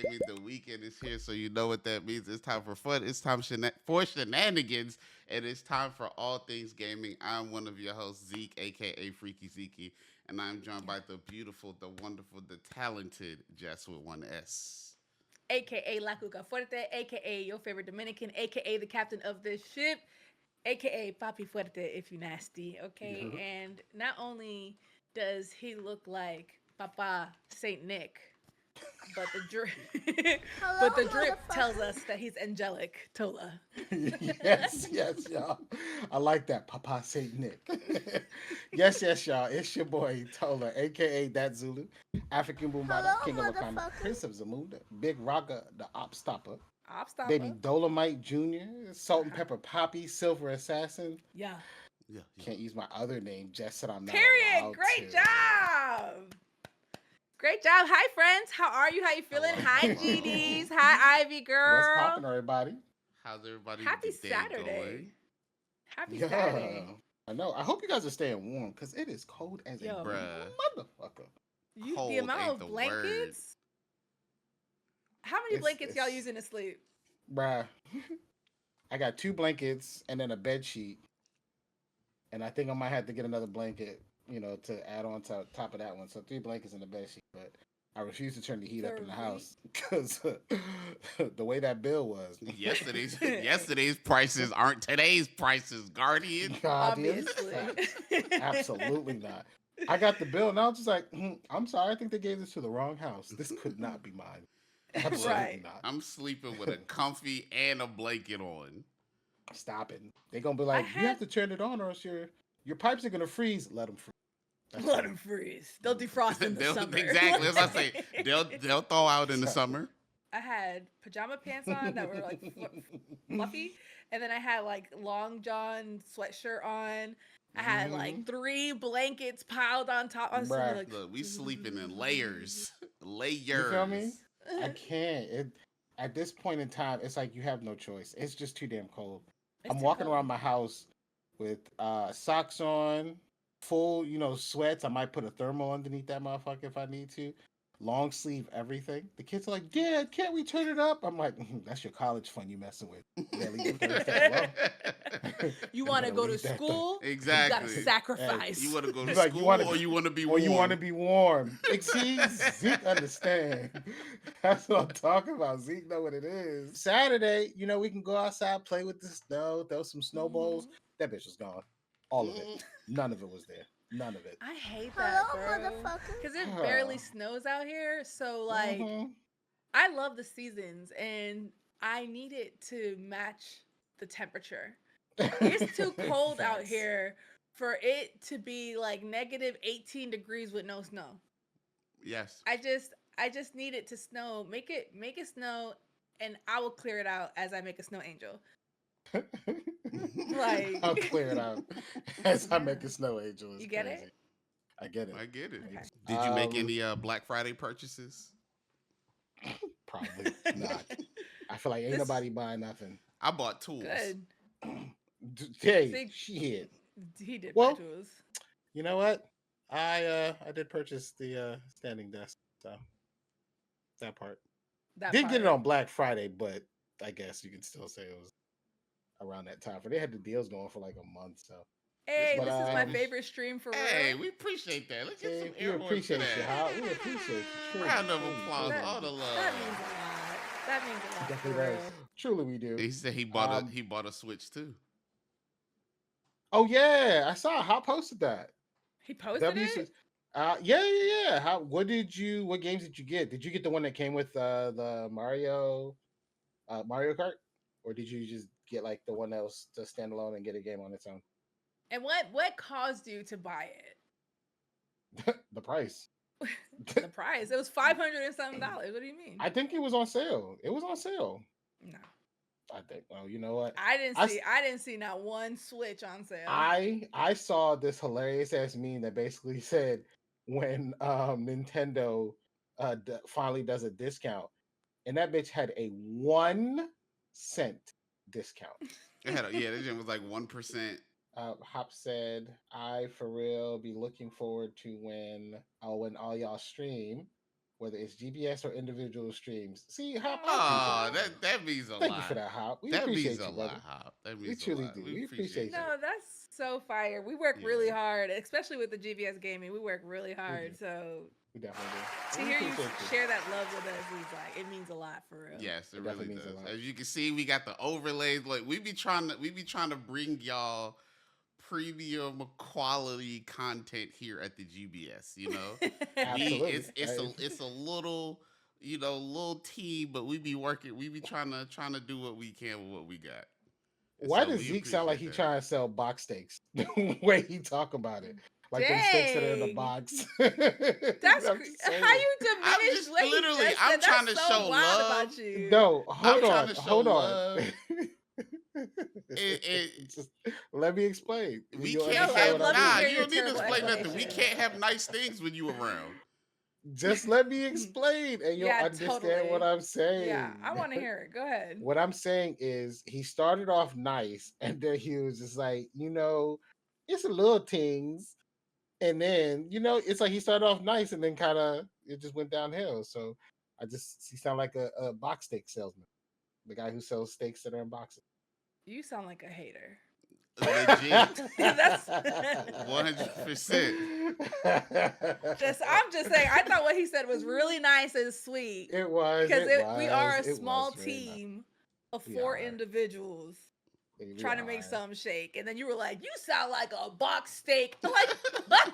Gaming. The weekend is here, so you know what that means. It's time for fun. It's time for shenanigans, and it's time for all things gaming. I'm one of your hosts, Zeke, aka Freaky Zeke, and I'm joined by the beautiful, the wonderful, the talented Jess with one S. aka La Cuca Fuerte, aka your favorite Dominican, aka the captain of this ship, aka Papi Fuerte if you nasty, okay? Yeah. And not only does he look like Papa Saint Nick, but the drip, but the drip tells us that he's angelic Tola. Yes, yes, y'all. I like that, Papa Saint Nick. Yes, yes, y'all. It's your boy Tola, aka That Zulu, African Bumbada, King of Wakanda, Prince of Zamunda, Big Rocka, the Op Stopper, Op Baby stopper. Dolomite Jr., Salt and Pepper Poppy, Silver Assassin. Yeah. Yeah, yeah. Can't use my other name, just said I'm not Period. allowed Great to. job. Great job. Hi friends. How are you? How you feeling? Hello, Hi hello. GDs. Hi Ivy What's girl. poppin', everybody? How's everybody Happy day Saturday. going, Happy Yeah, Saturday. I know. I hope you guys are staying warm because it is cold as a Yo, bruh? motherfucker. the Cold amount ain't of the word. blankets. How many It's blankets y'all using to sleep? bruh. I got two blankets and then a bed sheet, and I think I might have to get another blanket, to add on to top of that one. So three blankets and a bed sheet, but I refuse to turn the heat up in the Three. house because the way that bill was. Yesterday's prices aren't today's prices, Guardian. Guardian Obviously. facts. Absolutely not. I got the bill and I was just like, I'm sorry, I think they gave this to the wrong house. This could not be mine. Look, Absolutely Right. not. I'm sleeping with a comfy and a blanket on. Stop it. They're gonna be I like, you had have to turn it on or else your pipes are gonna freeze. Let them freeze. That's let fine. them freeze. They'll Let them freeze. defrost in the summer. Exactly as I say, they'll thaw out in the Exactly. summer. I had pajama pants on that were like fluffy, and then I had like long john sweatshirt on. I had Hmm. like three blankets piled on top. I was sitting there Bruh. like, Look, we sleeping in layers, You feel me? layers. I can't. At this point in time, it's like you have no choice. It's just too damn cold. it's I'm too walking cold. around my house with socks on, full, sweats. I might put a thermal underneath that motherfucker if I need to. Long sleeve, everything. The kids are like, Dad, can't we turn it up? I'm like, that's your college fund you messing with. You better leave them thermostats low. You You want to better go to leave that thing. school? You gotta Exactly. Hey, You sacrifice. want to go to you like you want school or to you want to be or you want to warm? be warm. See, Zeke understand. That's what I'm talking about. Zeke know what it is. Saturday, we can go outside, play with the snow, throw some snowballs. Mhm. That bitch was gone. All of it. Mm. None of it was there. None of it. I hate that, bro. Because it barely snows out here. So, like, Mm-hmm. I love the seasons and I need it to match the temperature. It's too cold out Facts. here for it to be like negative 18 degrees with no snow. Yes. I just need it to snow. Make it snow and I will clear it out as I make a snow angel. I'll Like clear it out as I make yeah. a snow angel. It's You get crazy. it? I get it. I get it. Okay. Did you make Um, any Black Friday purchases? Probably not. I feel like ain't This nobody buying nothing. I bought tools. good. Hey, See, shit. he did buy Well, tools. you know what? I did purchase the standing desk, so that part. That Did get it part. on Black Friday, but I guess you can still say it was around that time. For they had the deals going for like a month, so. This Hey, But this is my favorite stream for Hey, real. we appreciate that. Let's get some see, we air horns for appreciate you, that. huh? We appreciate you, truly, Round of truly, applause, truly That all we the do. that means a love. lot. That means a lot for Definitely does. real. Truly, we do. He said Um. he bought a Switch too. Oh yeah, I saw how posted that. He posted W. it. Yeah, yeah, yeah. How? What did you? What games did you get? Did you get the one that came with the Mario Kart, or did you just get like the one that was just standalone and get a game on its own? And what caused you to buy it? The price. The price. It was 500 and something dollars. What do you mean? I think it was on sale. It was on sale. No. I think. Well, you know what? I didn't I see s- I didn't see not one Switch on sale. I saw this hilarious ass meme that basically said when Nintendo finally does a discount, and that bitch had a 1 cent discount. Yeah, that gym was like 1%. Hop said, "I for real be looking forward to when all y'all stream. whether it's GBS or individual streams. See, Hop, I Oh, appreciate you, brother. that means a Thank you for lot. that, Hop. We That means appreciate a you, brother. lot, Hop. That We means a truly lot. do. We We appreciate appreciate you. you. No, that's so fire. We work Yeah. really hard, especially with the GBS Gaming. We work really hard. do. So We definitely do. to We hear you appreciate you. share that love with us is like it means a lot for real. Yes, it It really definitely means a does. lot. As you can see, we got the overlays. Like we be trying to bring y'all premium quality content here at the GBS. You know, Absolutely. it's a little little team, but we be working. We be trying to do what we can with what we got. And Why so does we Zeke sound like appreciate he that. trying to sell box steaks? The way he talk about it, like them steaks that are in the Dang. box. That's I'm just saying. how you I'm diminish just what he literally. just I'm said. trying That's to so show wild love. about you. No, I'm hold trying on, to show hold on. love. It, Just let me explain. we You'll can't No, I understand would have what love I to nah. mean. hear You your don't need to terrible explain nothing. We explanation. can't have nice things when you around. Just let me explain, and you'll Yeah, understand what totally. I'm saying. Yeah, I want to hear it. Go ahead. What I'm saying is, he started off nice, and then he was just like, it's a little things, and then it's like he started off nice, and then kind of it just went downhill. So he sound like a box steak salesman, the guy who sells steaks that are in boxes. You sound like a hater. Legit, That's 100%. I'm just saying. I thought what he said was really nice and sweet It was. because It we are a was. It small was very nice. team of We 4 are. individuals We trying to make are. something shake, and then you were like, "You sound like a box steak." I'm like, what?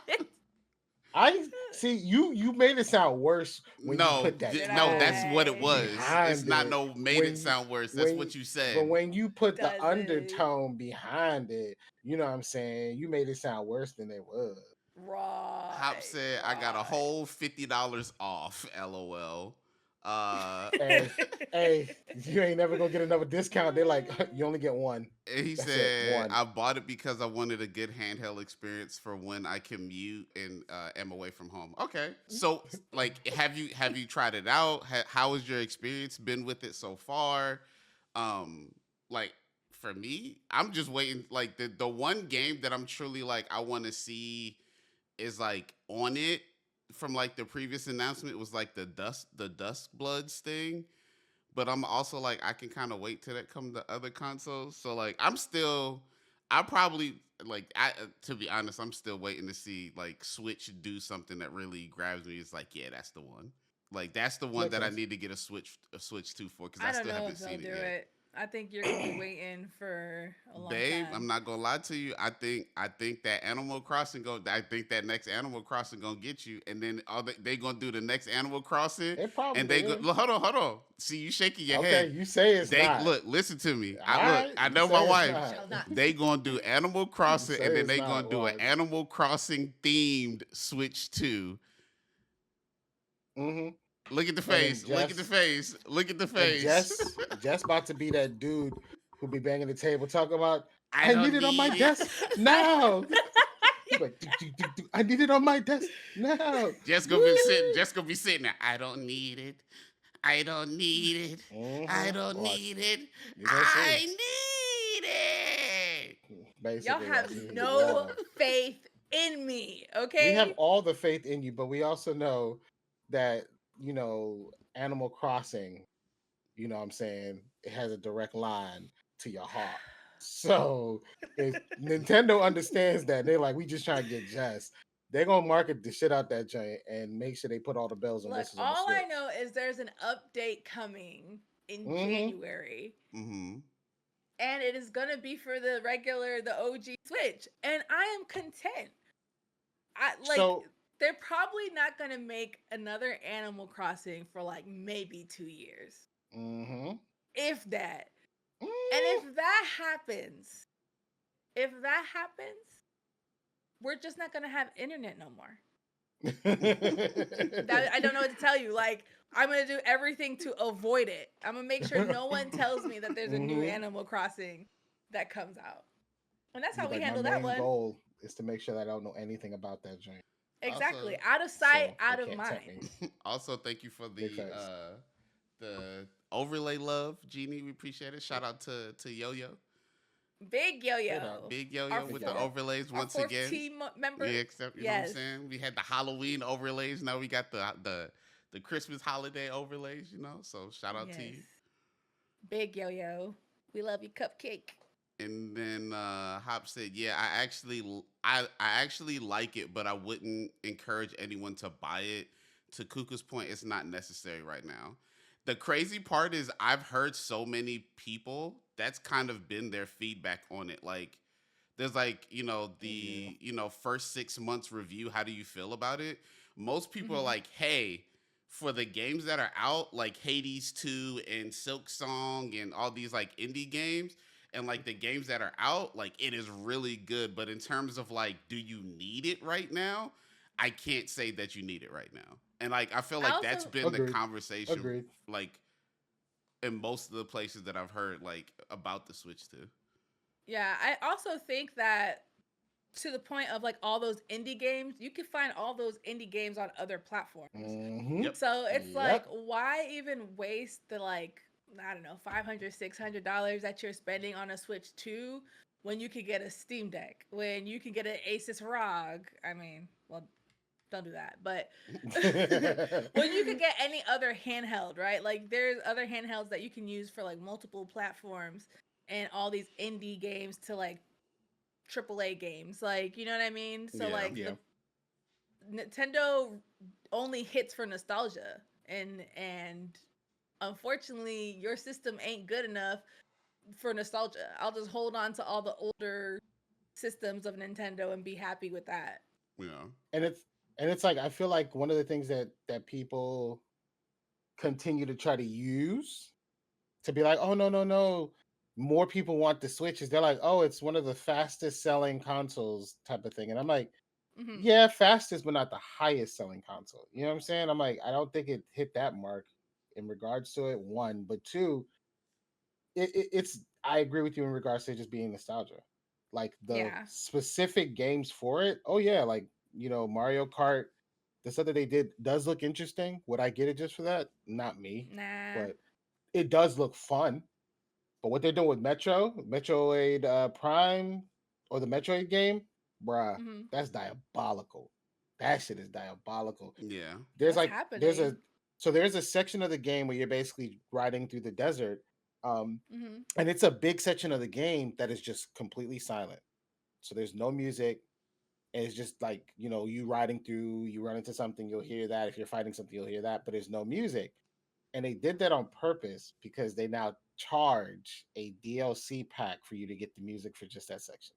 I see you made it sound worse when you No, put that Did no, that's what it I? was. It's behind not it. no made When it you- sound worse. That's when what you But said. when you put the Does it? undertone behind it, you know what I'm saying? You made it sound worse than it was. Right. Hop said, "I got a right. whole $50 off." LOL. Hey, you ain't never gonna get another discount. They're like, you only get one. And he That's it, said, one. "I bought it because I wanted a good handheld experience for when I commute and am away from home." Okay, so like, have you tried it out? How has your experience been with it so far? Like for me, I'm just waiting. Like the one game that I'm truly like I want to see is like on it from like the previous announcement was like the Dust Bloods thing. But I'm also like I can kind of wait till that come to other consoles. So like I probably like to be honest, I'm still waiting to see like Switch do something that really grabs me. It's like, yeah, that's the one. Like that's the one Makes that I sense. need to get a Switch 2 for because I I don't still know haven't if they'll seen do it yet. it. I think you're gonna be waiting for a long Babe, time. I'm not gonna lie to you. I think that Animal Crossing I think that next Animal Crossing gonna get you, and then they gonna do the next Animal Crossing, It probably and they go is. look, hold on. See you shaking your Okay, head. you say it's They not. look, listen to me. Alright, I you know say my it's wife. not. Shall not. They gonna do Animal Crossing, say and then it's they not, gonna do an watch. Animal Crossing themed Switch 2. Mm-hmm. Look at the And then face. Look at the face. Look at the And face. Jess about to be that dude who be banging the table talking about, I I don't need it on my need desk now. He's like, I need it on my desk now. Just gonna be sitting. Just gonna be sitting there. I don't need it. I don't need it. I Mhm. don't Watch. need it. You gonna see. I need it. Basically, Y'all have watch. no Yeah. faith in me, okay? We have all the faith in you, but we also know that, Animal Crossing, you know what I'm saying, it has a direct line to your heart. So if Nintendo understands that, they're like, we just trying to get Jess. They're gonna market the shit out that joint and make sure they put all the bells and Look, whistles on the all Switch. I know is there's an update coming in Mhm. January. Mm-hmm. And it is gonna be for the OG Switch. And I am content. So They're probably not gonna make another Animal Crossing for like maybe 2 years. mhm. If that. And Mm. if that happens, we're just not gonna have internet no more. I don't know what to tell you. Like, I'm gonna do everything to avoid it. I'm gonna make sure no one tells me that there's a new Mhm. Animal Crossing that comes out. And that's how He's we like, handle my that main one. goal is to make sure that I don't know anything about that joint. Exactly. Also- Out of sight, So out they of can't tempt mind. me. Also, thank you for Big facts. the overlay love, Jeannie. We appreciate it. Shout out to Yo Yo, Big Yo-Yo. Hold up. Big Yo Our Yo with fourth- the overlays Our once fourth again. team member. Yeah, except you know what I'm Yes. saying. We had the Halloween overlays. Now we got the the Christmas holiday overlays, you know. So shout out to Yes. you. Big yo-yo. We love you, Cupcake. And then Hop said, "Yeah, I actually like it, but I wouldn't encourage anyone to buy it. To Kuka's point, it's not necessary right now. The crazy part is I've heard so many people that's kind of been their feedback on it. Like, there's like Yeah. the first 6 months review. How do you feel about it? Most people are Hmm. like, hey." For the games that are out, like Hades 2 and Silk Song and all these like indie games, and like the games that are out, like it is really good. But in terms of like, do you need it right now? I can't say that you need it right now. And like, I feel I like that's also, been the Agreed. conversation, Agreed. like in most of the places that I've heard like about the Switch too. yeah, I also think that to the point of like all those indie games, you can find all those indie games on other platforms. Mm-hmm. Yep. So it's like, Yep. why even waste the like, I don't know, $500, $600 that you're spending on a Switch 2 when you could get a Steam Deck, when you can get an Asus ROG? I mean, well, don't do that. But when you could get any other handheld, right? Like there's other handhelds that you can use for like multiple platforms and all these indie games to like AAA games. Like, you know what I mean? So Yeah. like Yeah. the Nintendo only hits for nostalgia, and unfortunately your system ain't good enough for nostalgia. I'll just hold on to all the older systems of Nintendo and be happy with that. Yeah. and it's and it's like I feel like one of the things that people continue to try to use to be like, oh, no, no, no, more people want the Switch, is they're like, oh, it's one of the fastest selling consoles type of thing. And I'm like, Hmm. yeah, fastest, but not the highest selling console. You know what I'm saying? I'm like, I don't think it hit that mark in regards to it. One, but two, it's I agree with you in regards to just being nostalgia. Like the Yeah. specific games for it. Oh yeah, like Mario Kart. The stuff that they did does look interesting. Would I get it just for that? Not me, Nah. but it does look fun. But what they're doing with Metroid Prime, or the Metroid game, bruh, Hmm. that's diabolical. That shit is diabolical. Yeah. There's What's like happening? there's a section of the game where you're basically riding through the desert, um, Hmm. and it's a big section of the game that is just completely silent. So there's no music, and it's just like you riding through. You run into something, you'll hear that. If you're fighting something, you'll hear that. But there's no music, and they did that on purpose because they now charge a DLC pack for you to get the music for just that section.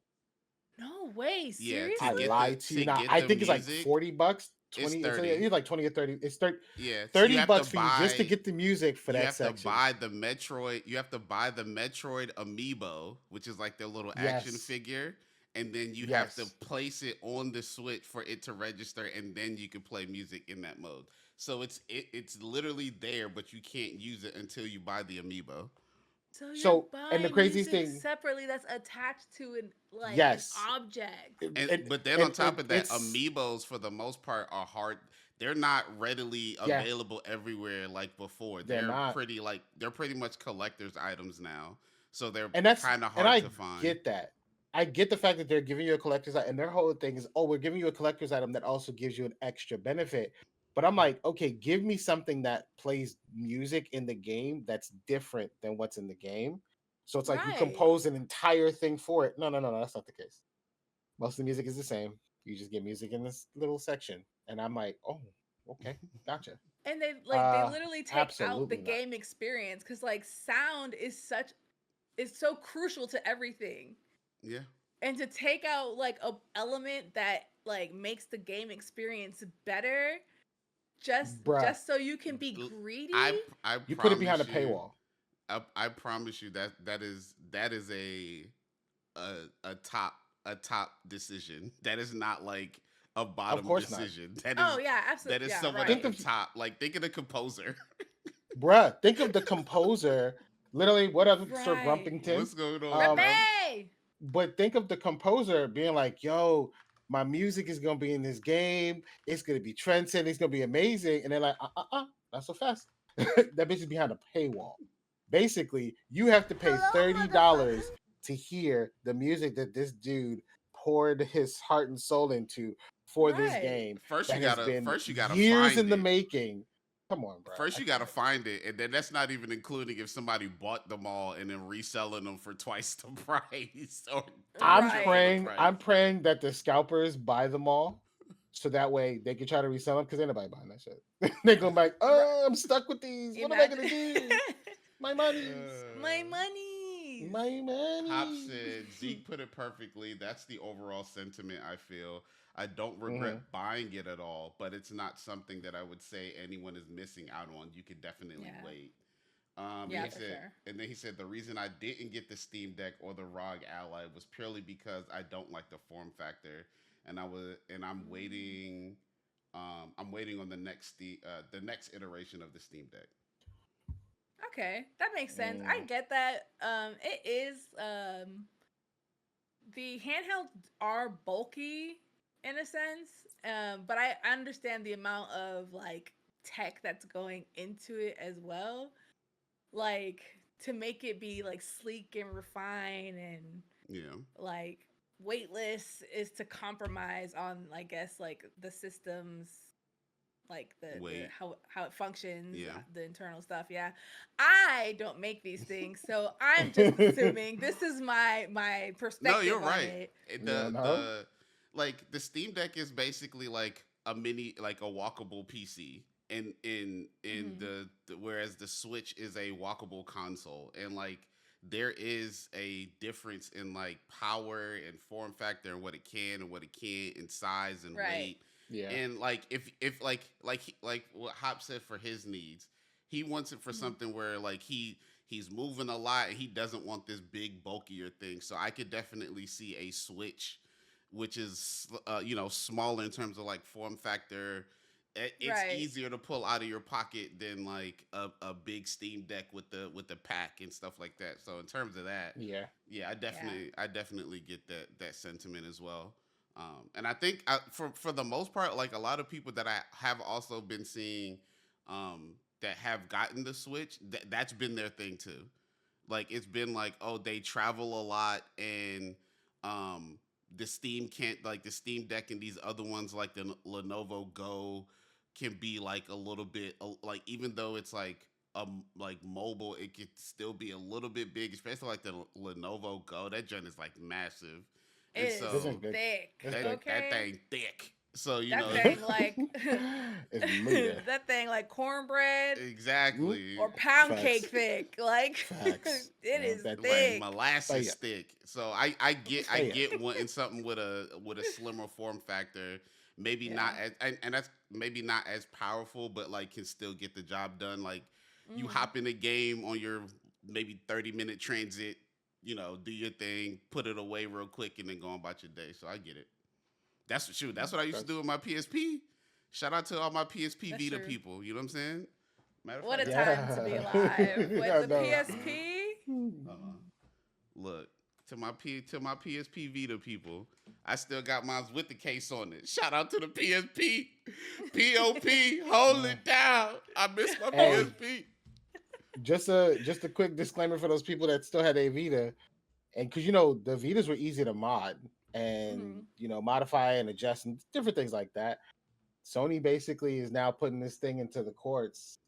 No way. Yeah. I Seriously? lied to you. To Now get I the think it's like music, $40, it's 20. It's 30. either like 20 or 30. It's 30, Yeah. So you 30 have to bucks for you just to buy get the music for you that have to section. buy the Metroid. You have to buy the Metroid amiibo, which is like their little action Yes. figure, and then you have to Yes. place it on the Switch for it to register, and then you can play music in that mode. So it's literally there, but you can't use it until you buy the amiibo. So you're So, and the buying crazy music thing, separately that's attached to an yes. object. And, And and, but then on and, top of that, it's, amiibos for the most part are hard. They're not readily yeah, available everywhere like before. they're not. They're pretty much collector's items now. So they're And that's, kind of and hard I to find. get that. I get the fact that they're giving you a collector's item, and their whole thing is, oh, we're giving you a collector's item that also gives you an extra benefit. But I'm like, okay, give me something that plays music in the game that's different than what's in the game. So it's like you Right. compose an entire thing for it. No, no, no, no, that's not the case. Most of the music is the same. You just get music in this little section. And I'm like, oh, okay, gotcha. And they Uh literally take out the Absolutely not. game experience cuz like sound is so crucial to everything. Yeah. And to take out like a element that like makes the game experience better Bruh, just so you can be L- greedy? I you put it behind a promise you. paywall. I promise you that that is a a top a top decision. That is not like a Of bottom course not. decision. Oh yeah, That absolutely. is Yeah, someone at Think right. the of top. Like think of the composer. think of the composer. Literally, what up, Sir Right. Grumpington? What's going on, Um, bro? Pepe! but think of the composer being like, "Yo, my music is gonna be in this game. It's gonna be trendsetting. It's gonna be amazing." And they're like, not so fast." That bitch is behind a paywall. Basically, you have to pay Hello, $30 motherfucker. to hear the music that this dude poured his heart and soul into for this Right. game that has been First you gotta years in find the it. making. Come on, bro. First, I you got to can't. find it, and then that's not even including if somebody bought them all and then reselling them for twice the price or I'm triple the Right. praying. price. I'm praying that the scalpers buy them all, so that way they can try to resell them because ain't nobody buying that shit. They're going back. Right. Oh, I'm stuck with these. What am I Imagine gonna do? My monies. my Uh, monies. My Hop money. said, Zeke put it perfectly. That's the overall sentiment I feel. I don't regret Hmm. buying it at all, but it's not something that I would say anyone is missing out on. You could definitely Yeah. wait. Yeah, He for said, sure. and then he said the reason I didn't get the Steam Deck or the ROG Ally was purely because I don't like the form factor, and I'm waiting on the next iteration of the Steam Deck. Okay, that makes sense. I Mm, get that. It is the handhelds are bulky in a sense, but I understand the amount of like tech that's going into it as well. Like to make it be like sleek and refined and Yeah, like weightless is to compromise on I guess like the systems like the wait, how it functions, yeah. the internal stuff. Yeah, I don't make these things, so I'm just assuming this is my No, you're perspective on right. it. you don't know? Like the Steam Deck is basically like a mini, like a walkable PC, in Hmm. whereas the Switch is a walkable console, and like there is a difference in like power and form factor and what it can and what it can't, and size and Right. weight, Yeah. and like if like what Hop said for his needs, he wants it for Hmm. something where like he's moving a lot and he doesn't want this big bulkier thing. So I could definitely see a Switch, which is smaller in terms of like form factor. It's Right. easier to pull out of your pocket than like a big Steam Deck with the pack and stuff like that. So in terms of that, Yeah. yeah, Yeah. I definitely get that sentiment as well. And I think for the most part, like a lot of people that I have also been seeing, that have gotten the Switch, that's been their thing too. Like it's been like, oh, they travel a lot, and um, the Steam Deck and these other ones like the Lenovo Go can be like a little bit like, even though it's like mobile, it could still be a little bit big, especially like the Lenovo Go. That joint is like massive, It and is This is so big. thick. It's big. that Okay. thing thick. So That thing like It's meaty. that thing like cornbread Mm, exactly. or pound cake facts. thick. Like Facts. it Yeah, is that Like thing. thick. Stay molasses up. thick. So I Stay up. get wanting something with a slimmer form factor. Maybe not Yeah. as, and that's maybe not as powerful, but like can still get the job done. Like you Hmm. hop in a game on your maybe 30-minute transit, do your thing, put it away real quick, and then go on about your day. So I get it. That's what I used to do That's with my PSP. Shout out to all my PSP That's Vita true. people. You know what I'm saying? Matter of What a fact, time to be yeah. alive with I the know. PSP. hold on. Look, to my PSP Vita people, I still got mine with the case on it. Shout out to the PSP, POP, hold Mm. it down. I miss my Hey, PSP. just a quick disclaimer for those people that still had a Vita, and because the Vitas were easy to mod and Hmm. modify and adjust and different things like that. Sony basically is now putting this thing into the courts,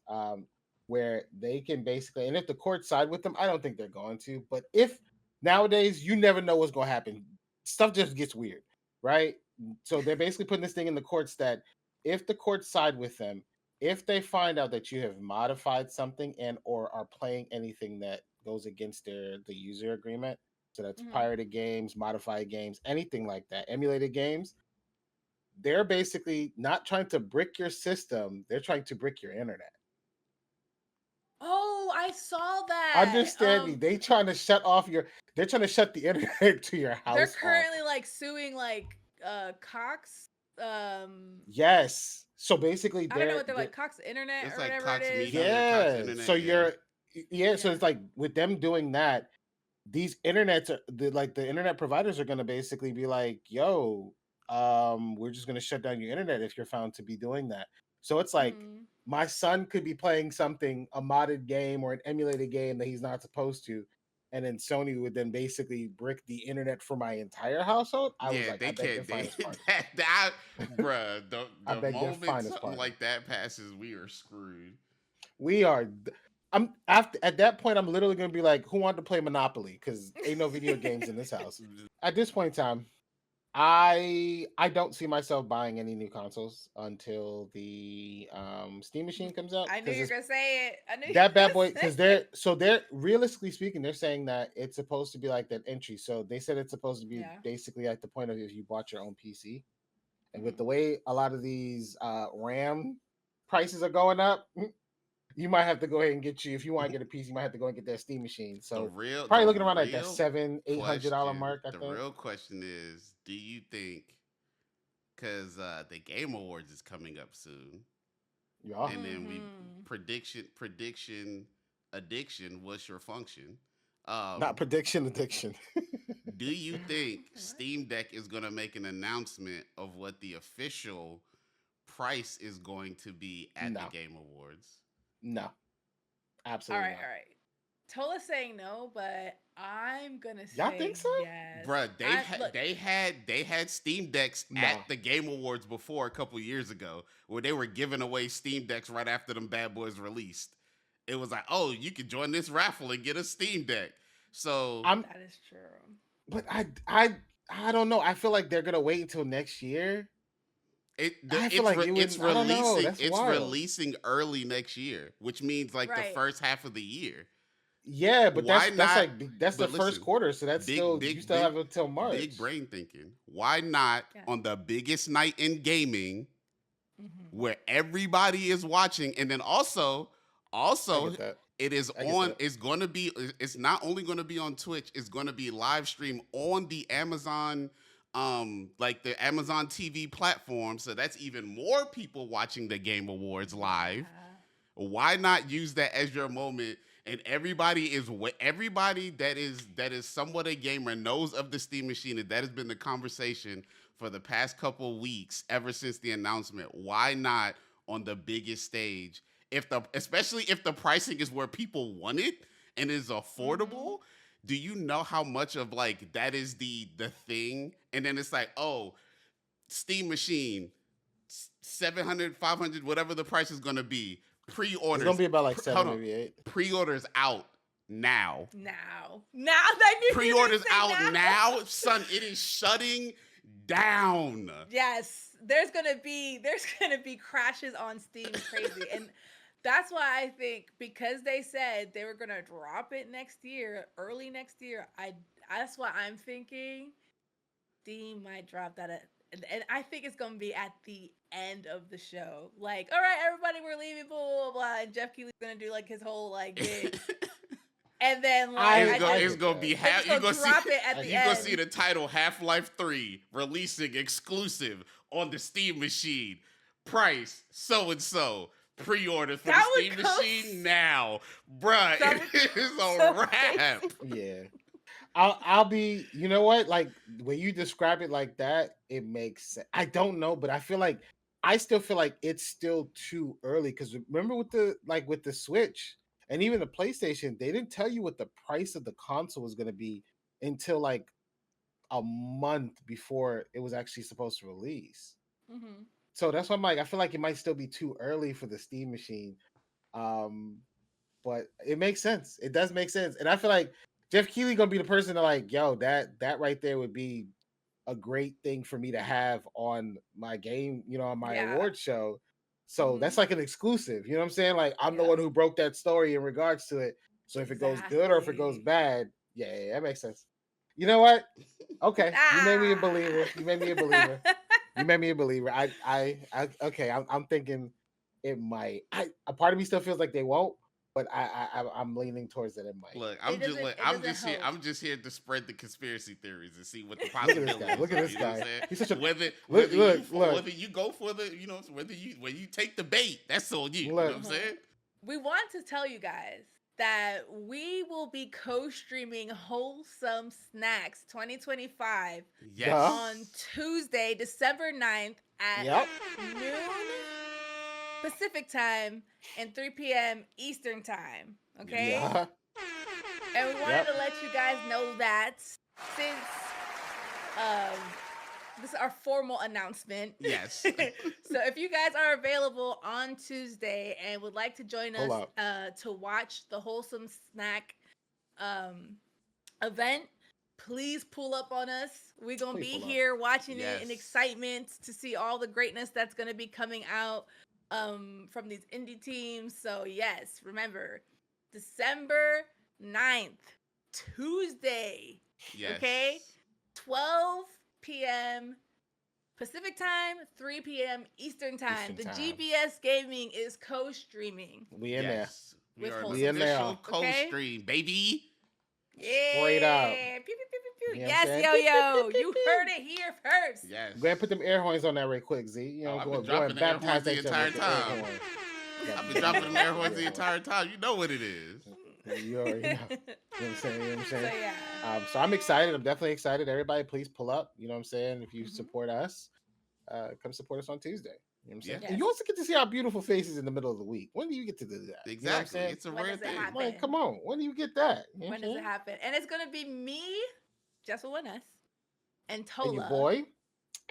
where they can basically, and if the courts side with them, I don't think they're going to, but if nowadays you never know what's going to happen, stuff just gets weird, right? So they're basically putting this thing in the courts that if the courts side with them, if they find out that you have modified something and or are playing anything that goes against the user agreement, so that's Hmm. pirated games, modified games, anything like that, emulated games, they're basically not trying to brick your system, they're trying to brick your internet. Oh, I saw that. Understand me? They're trying to shut the internet to your They're house off. currently like suing like Cox. Yes. So basically I don't know they're what they're they're like, Cox Internet It's or like whatever it Cox is. Media, Cox yeah. So Internet. Yeah, so Yeah. it's like with them doing that, these internets are the internet providers are gonna basically be like, yo, we're just gonna shut down your internet if you're found to be doing that. So it's like Hmm. my son could be playing something, a modded game or an emulated game that he's not supposed to. and then Sony would then basically brick the internet for my entire household, I was Yeah, like, they I beg their can't. They, finest pardon. that, bruh. I The beg their moment finest something pardon. like that passes, we are screwed. We are. I'm after at that point. I'm literally gonna be like, who wanted to play Monopoly? Because ain't no video games in this house. At this point in time, I don't see myself buying any new consoles until the Steam machine comes out. I knew you were Because gonna say it. I knew you that were bad gonna boy, say because it. they're realistically speaking, they're saying that it's supposed to be like that entry. So they said it's supposed to be Yeah. basically at the point of if you bought your own PC. And with Mhm. the way a lot of these RAM prices are going up, you might have to go ahead and get you if you want to get a PC, you might have to go and get that Steam machine. So The probably looking around like that real $700-800 question, mark, I the think. real question is, do you think, because the Game Awards is coming up soon, Yeah. and then we Mhm. prediction addiction, what's your function? Not prediction addiction. Do you think What? Steam Deck is going to make an announcement of what the official price is going to be at the No. Game Awards? No. All Absolutely right, not. all right. Tola's saying no, but I'm gonna Y'all think say so? yes. Bruh, Look, they had Steam Decks at No. the Game Awards before a couple years ago, where they were giving away Steam Decks right after them bad boys released. It was like, oh, you can join this raffle and get a Steam Deck. So I'm that is true. but I don't know. I feel like they're gonna wait until next year. I feel like it it's wouldn't. I don't know. That's it's wild. releasing early next year, which means like the Right. first half of the year. Yeah, but Why that's not? like that's the But first listen, quarter, so that's big still you big still big have until big March. brain thinking. Why not Yeah. on the biggest night in gaming, Hmm. where everybody is watching, and then I also get that. it is I get on, that. it's going to be, it's not only going to be on Twitch, it's going to be live stream on the Amazon, like the Amazon TV platform, so that's even more people watching the Game Awards live. Yeah. Why not use that as your moment? And everybody that is somewhat a gamer knows of the Steam machine, and that has been the conversation for the past couple weeks ever since the announcement. Why not on the biggest stage? If the Especially if the pricing is where people want it and is Hmm. affordable, do you know how much of like that is the thing? And then it's like, oh, Steam machine, 700, 500, whatever the price is going to be. It's gonna Pre-orders, be about like hold seven, on. maybe eight. Pre-orders out now. Now, I knew you were Pre-orders gonna out say now. now, son. It is shutting down. Yes, there's gonna be crashes on Steam, crazy, and that's why I think because they said they were gonna drop it next year, early next year. That's why I'm thinking Steam might drop that at, and I think it's gonna be at the end of the show. Like, all right, everybody, we're leaving, blah blah blah, and Jeff Keighley's gonna do like his whole like bit, and then like I I It's get gonna that. be they're just you gonna gonna see drop it at I the get you gonna that. see end. the title Half-Life 3 releasing exclusive on the Steam machine. Price so and so. Pre-order for the That would Steam go machine now, bruh. that It would go is a so wrap. crazy. Yeah. I'll be, you know what? Like when you describe it like that, it makes sense. I don't know, but I still feel like it's still too early because remember with the Switch and even the PlayStation, they didn't tell you what the price of the console was going to be until like a month before it was actually supposed to release. Hmm. So that's why I'm like, I feel like it might still be too early for the Steam machine. Um, but it makes sense. It does make sense, and I feel like Jeff Keighley gonna be the person to like, yo, that right there would be a great thing for me to have on my game, on my Yeah. award show. So Hmm. that's like an exclusive. You know what I'm saying? Like I'm the Yep. one who broke that story in regards to it. So if it goes good or if it goes Exactly. bad, yeah, that makes sense. You know what? Okay, you made me a believer. Ah. You made me a believer. You made me a believer. Okay. I'm thinking it might. A part of me still feels like they won't, but I'm leaning towards that it might. Look, It doesn't. It I'm doesn't just here. help. I'm just here to spread the conspiracy theories and see what the Look at this possibilities guy. Look at are. this You know what I'm guy. saying? He's such a Whether you look, whether you go for the whether you take the bait, that's on you. You know what I'm look. saying? We want to tell you guys that we will be co-streaming Wholesome Snacks 2025 Duh. on Yes. Tuesday, December 9th at Yep. noon Pacific time and 3 p.m. Eastern time. Okay? Yeah. And we wanted to let you guys know that since um, this is our formal announcement. Yes. So if you guys are available on Tuesday and would like to join Pull us up. to watch the Wholesome Snack um, event, please pull up on us. We're going to Please be pull up. here watching it in Yes. excitement to see all the greatness that's going to be coming out from these indie teams. So, yes, remember, December 9th, Tuesday, Yes. okay? 12 p.m. Pacific time, 3 p.m. Eastern time. Eastern The time. GBS Gaming is co-streaming. We in there. Yes. We With are Wholesome an official Games, co-stream, baby. Yeah. Straight up. Pew, pew, pew, pew, pew. You know what I'm Yes, saying? yo, Pew, pew, yo. pew, You pew, heard pew. it here first. Yes. Go ahead and put them air horns on that right quick, Z. You know, I've been go dropping and the air horns baptize the that jump with entire the air time. horns. I've been dropping them air horns the entire time. You know what it is. You already know. You know what I'm saying? You know what I'm So, saying? yeah. So I'm excited. I'm definitely excited. Everybody, please pull up. You know what I'm saying? If you Mhm. support us, come support us on Tuesday. You know what I'm saying? Yeah. And you also get to see our beautiful faces in the middle of the week. When do you get to do that? Exactly. You know what I'm saying? It's a When rare does it thing. happen? Like, come on. When do you get that? You know what When I'm does it saying? happen? And it's going to be me, just with one S, and Tola. And your boy,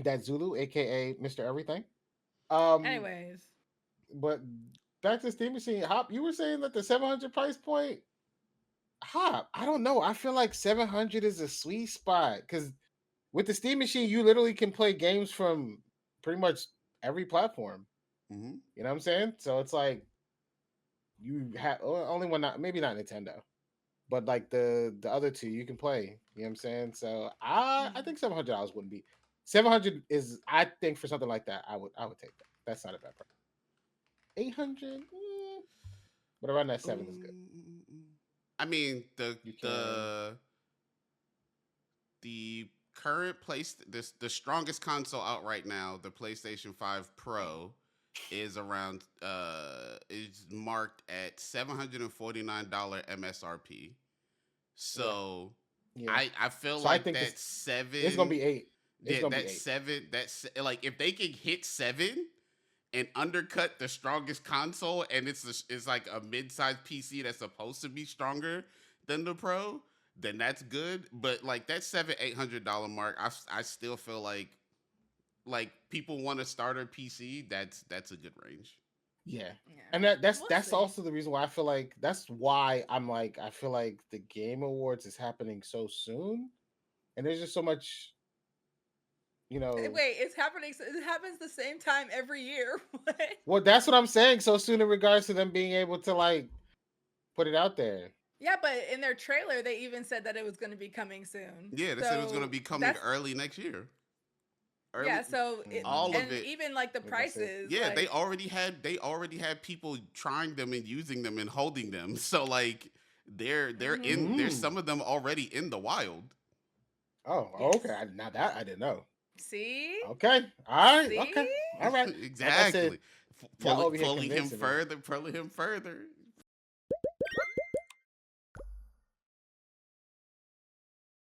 that Zulu, aka Mr. Everything. Um, Anyways. But back to Steam Machine, Hop, you were saying that the 700 price point, Hop, I don't know. I feel like 700 is a sweet spot because with the Steam Machine, you literally can play games from pretty much every platform. Mm-hmm. You know what I'm saying? So it's like you have only one, not maybe not Nintendo, but like the other two you can play. You know what I'm saying? So I think $700 wouldn't be 700 is I think for something like that I would take that. That's not a bad price. 800, but around that 7 is good. I mean You can. the current place the strongest console out right now, the PlayStation 5 Pro, is around is marked at $749 MSRP. So Yeah. I feel So I like think that seven. it's gonna be 8. It's Yeah, gonna that be 8. seven. That's like if they can hit 7 and undercut the strongest console, and it's like a mid-sized PC that's supposed to be stronger than the Pro, then that's good. But like that $700-800 mark, I still feel like people want a starter PC. That's a good range. Yeah. Yeah. And that's We'll that's see. also the reason why I feel like that's why I'm like I feel like the Game Awards is happening so soon, and there's just so much, you know. Wait, it's happening. It happens the same time every year. What? Well, that's what I'm saying. So soon in regards to them being able to like put it out there. Yeah, but in their trailer, they even said that it was going to be coming soon. Yeah, they said it was gonna be coming early next year. Early, Yeah, so all and of it. even like the Like I said. prices. Yeah, like, they already had people trying them and using them and holding them. So like they're in there's Mm. some of them already in the wild. Oh, Yes. okay. Now that I didn't know. See? Okay. All right. See? Okay. All right. Exactly. Like I said, y'all over here Pulling him convincing me. further.